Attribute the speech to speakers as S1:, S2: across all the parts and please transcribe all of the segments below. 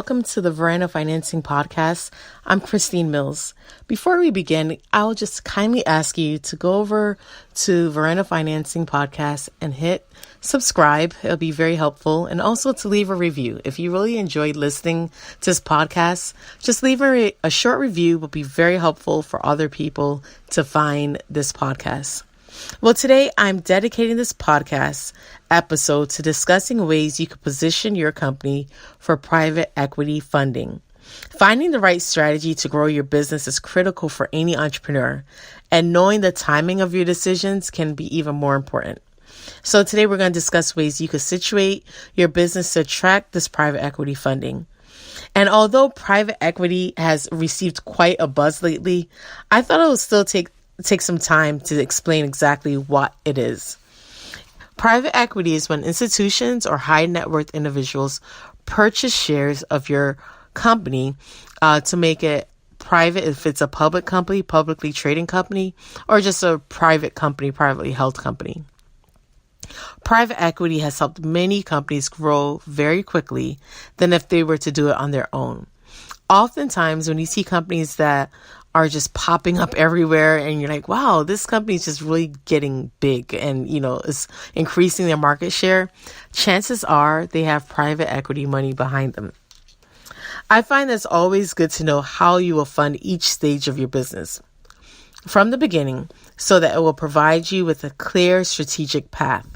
S1: Welcome to the Veranda Financing Podcast. I'm Christine Mills. Before we begin, I'll just kindly ask you to go over to Veranda Financing Podcast and hit subscribe. It'll be very helpful. And also to leave a review. If you really enjoyed listening to this podcast, just leave a short review. Will be very helpful for other people to find this podcast. Well, today I'm dedicating this podcast episode to discussing ways you could position your company for private equity funding. Finding the right strategy to grow your business is critical for any entrepreneur, and knowing the timing of your decisions can be even more important. So today we're going to discuss ways you could situate your business to attract this private equity funding. And although private equity has received quite a buzz lately, I thought it would still take some time to explain exactly what it is. Private equity is when institutions or high net worth individuals purchase shares of your company to make it private, if it's a public company, publicly trading company, or just a private company, privately held company. Private equity has helped many companies grow very quickly than if they were to do it on their own. Oftentimes, when you see companies that are just popping up everywhere and you're like, wow, this company is just really getting big and, is increasing their market share, chances are they have private equity money behind them. I find it's always good to know how you will fund each stage of your business from the beginning so that it will provide you with a clear strategic path.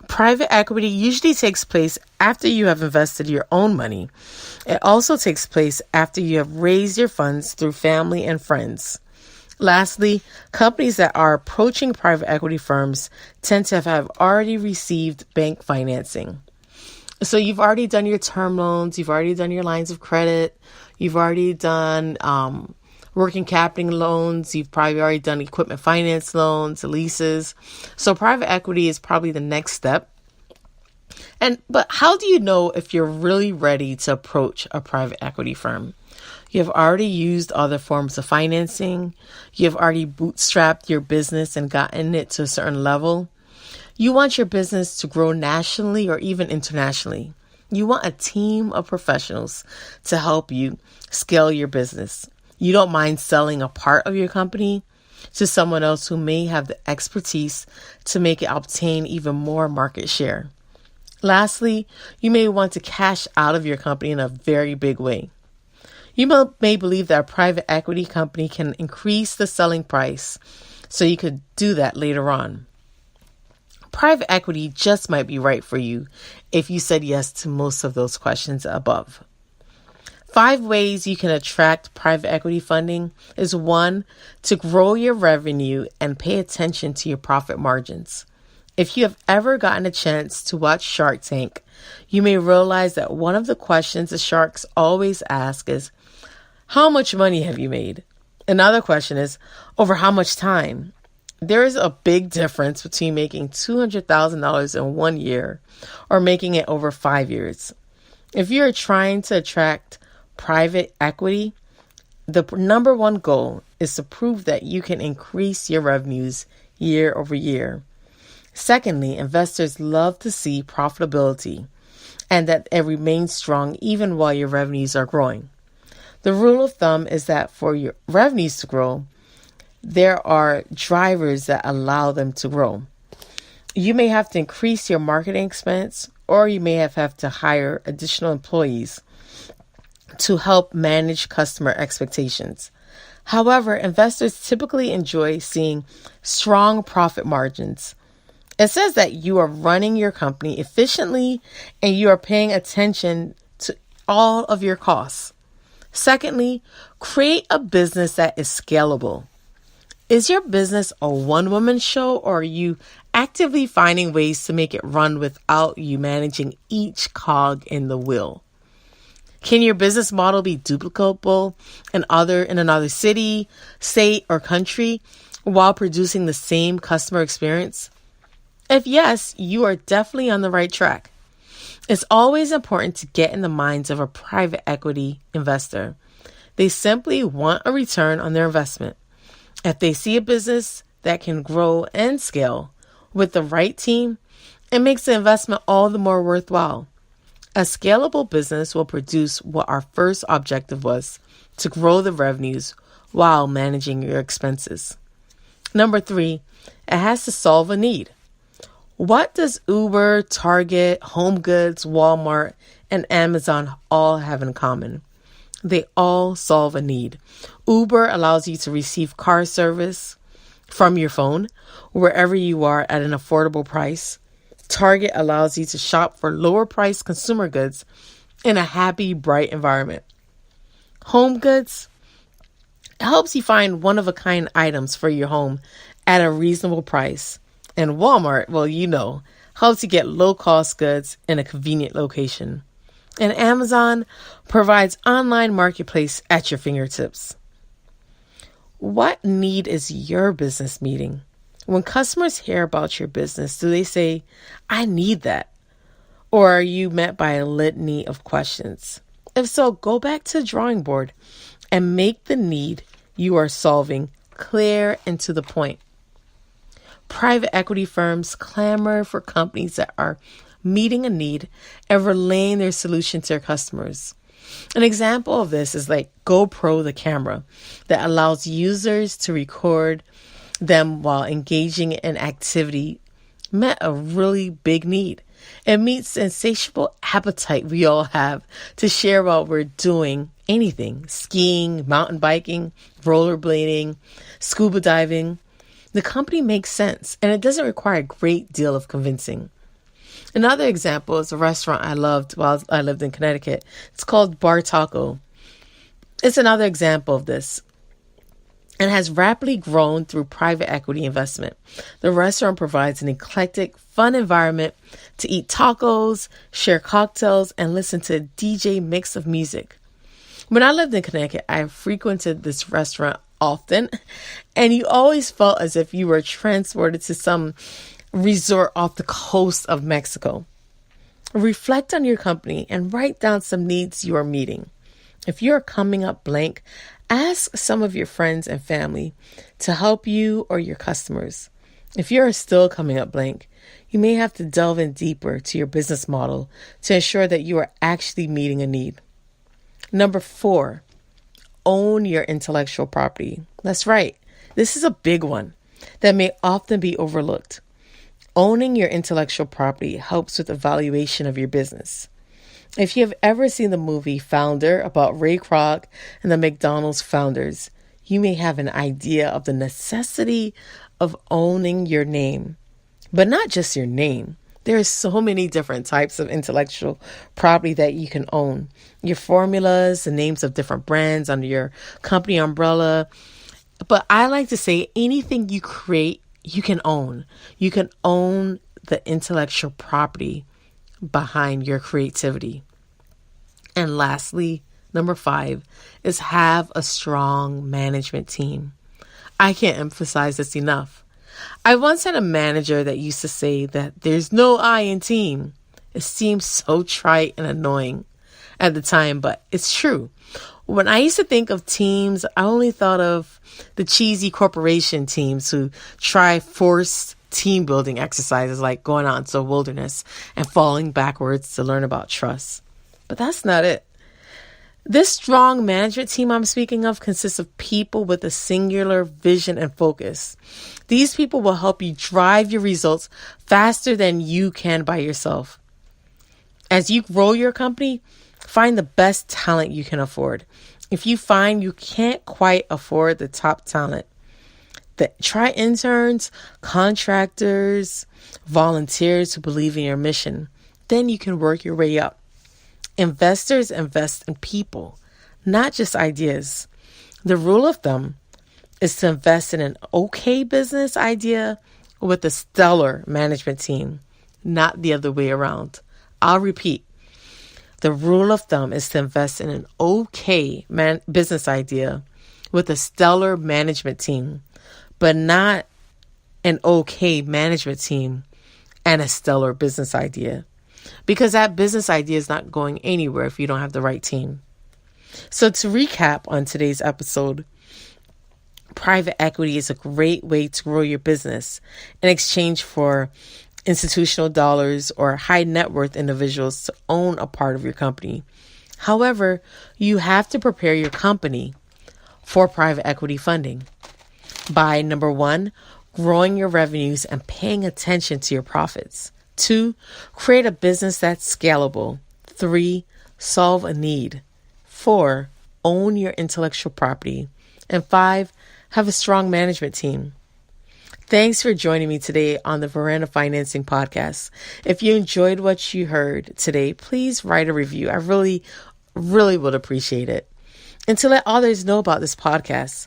S1: Private equity usually takes place after you have invested your own money. It also takes place after you have raised your funds through family and friends. Lastly, companies that are approaching private equity firms tend to have already received bank financing. So you've already done your term loans, you've already done your lines of credit, you've already done working capital loans, you've probably already done equipment finance loans, leases. So private equity is probably the next step. But how do you know if you're really ready to approach a private equity firm? You have already used other forms of financing. You have already bootstrapped your business and gotten it to a certain level. You want your business to grow nationally or even internationally. You want a team of professionals to help you scale your business. You don't mind selling a part of your company to someone else who may have the expertise to make it obtain even more market share. Lastly, you may want to cash out of your company in a very big way. You may believe that a private equity company can increase the selling price, so you could do that later on. Private equity just might be right for you if you said yes to most of those questions above. 5 ways you can attract private equity funding is 1, to grow your revenue and pay attention to your profit margins. If you have ever gotten a chance to watch Shark Tank, you may realize that one of the questions the sharks always ask is, how much money have you made? Another question is, over how much time? There is a big difference between making $200,000 in 1 year or making it over 5 years. If you're trying to attract private equity, the number one goal is to prove that you can increase your revenues year over year. Secondly, investors love to see profitability and that it remains strong even while your revenues are growing. The rule of thumb is that for your revenues to grow, there are drivers that allow them to grow. You may have to increase your marketing expense, or you may have to hire additional employees to help manage customer expectations. However, investors typically enjoy seeing strong profit margins. It says that you are running your company efficiently and you are paying attention to all of your costs. Secondly, create a business that is scalable. Is your business a one-woman show, or are you actively finding ways to make it run without you managing each cog in the wheel? Can your business model be duplicable in another city, state, or country while producing the same customer experience? If yes, you are definitely on the right track. It's always important to get in the minds of a private equity investor. They simply want a return on their investment. If they see a business that can grow and scale with the right team, it makes the investment all the more worthwhile. A scalable business will produce what our first objective was, to grow the revenues while managing your expenses. Number 3, it has to solve a need. What does Uber, Target, HomeGoods, Walmart, and Amazon all have in common? They all solve a need. Uber allows you to receive car service from your phone wherever you are at an affordable price. Target allows you to shop for lower priced consumer goods in a happy, bright environment. HomeGoods helps you find one-of-a-kind items for your home at a reasonable price. And Walmart, helps you get low-cost goods in a convenient location. And Amazon provides online marketplace at your fingertips. What need is your business meeting? When customers hear about your business, do they say, I need that? Or are you met by a litany of questions? If so, go back to the drawing board and make the need you are solving clear and to the point. Private equity firms clamor for companies that are meeting a need and relaying their solution to their customers. An example of this is like GoPro, the camera that allows users to record them while engaging in activity, met a really big need. It meets the insatiable appetite we all have to share while we're doing anything: skiing, mountain biking, rollerblading, scuba diving. The company makes sense, and it doesn't require a great deal of convincing. Another example is a restaurant I loved while I lived in Connecticut. It's called Bar Taco. It's another example of this and has rapidly grown through private equity investment. The restaurant provides an eclectic, fun environment to eat tacos, share cocktails, and listen to a DJ mix of music. When I lived in Connecticut, I frequented this restaurant often, and you always felt as if you were transported to some resort off the coast of Mexico. Reflect on your company and write down some needs you are meeting. If you're coming up blank, ask some of your friends and family to help you or your customers. If you're still coming up blank, you may have to delve in deeper to your business model to ensure that you are actually meeting a need. Number 4, own your intellectual property. That's right. This is a big one that may often be overlooked. Owning your intellectual property helps with the valuation of your business. If you have ever seen the movie Founder about Ray Kroc and the McDonald's founders, you may have an idea of the necessity of owning your name. But not just your name. There are so many different types of intellectual property that you can own. Your formulas, the names of different brands under your company umbrella. But I like to say anything you create, you can own. You can own the intellectual property behind your creativity. And lastly, number 5 is have a strong management team. I can't emphasize this enough. I once had a manager that used to say that there's no I in team. It seems so trite and annoying at the time, but it's true. When I used to think of teams, I only thought of the cheesy corporation teams who try forced team building exercises like going out into the wilderness and falling backwards to learn about trust. But that's not it. This strong management team I'm speaking of consists of people with a singular vision and focus. These people will help you drive your results faster than you can by yourself. As you grow your company, find the best talent you can afford. If you find you can't quite afford the top talent, try interns, contractors, volunteers who believe in your mission. Then you can work your way up. Investors invest in people, not just ideas. The rule of thumb is to invest in an okay business idea with a stellar management team, not the other way around. I'll repeat. The rule of thumb is to invest in an okay business idea with a stellar management team, but not an okay management team and a stellar business idea. Because that business idea is not going anywhere if you don't have the right team. So to recap on today's episode, private equity is a great way to grow your business in exchange for institutional dollars, or high net worth individuals to own a part of your company. However, you have to prepare your company for private equity funding by number 1, growing your revenues and paying attention to your profits. 2, create a business that's scalable. 3, solve a need. 4, own your intellectual property. And 5, have a strong management team. Thanks for joining me today on the Veranda Financing Podcast. If you enjoyed what you heard today, please write a review. I really would appreciate it. And to let others know about this podcast.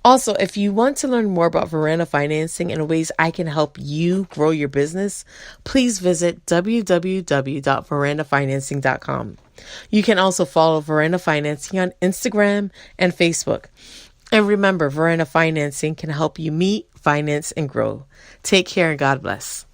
S1: Also, if you want to learn more about Veranda Financing and ways I can help you grow your business, please visit www.verandafinancing.com. You can also follow Veranda Financing on Instagram and Facebook. And remember, Veranda Financing can help you meet, finance, and grow. Take care and God bless.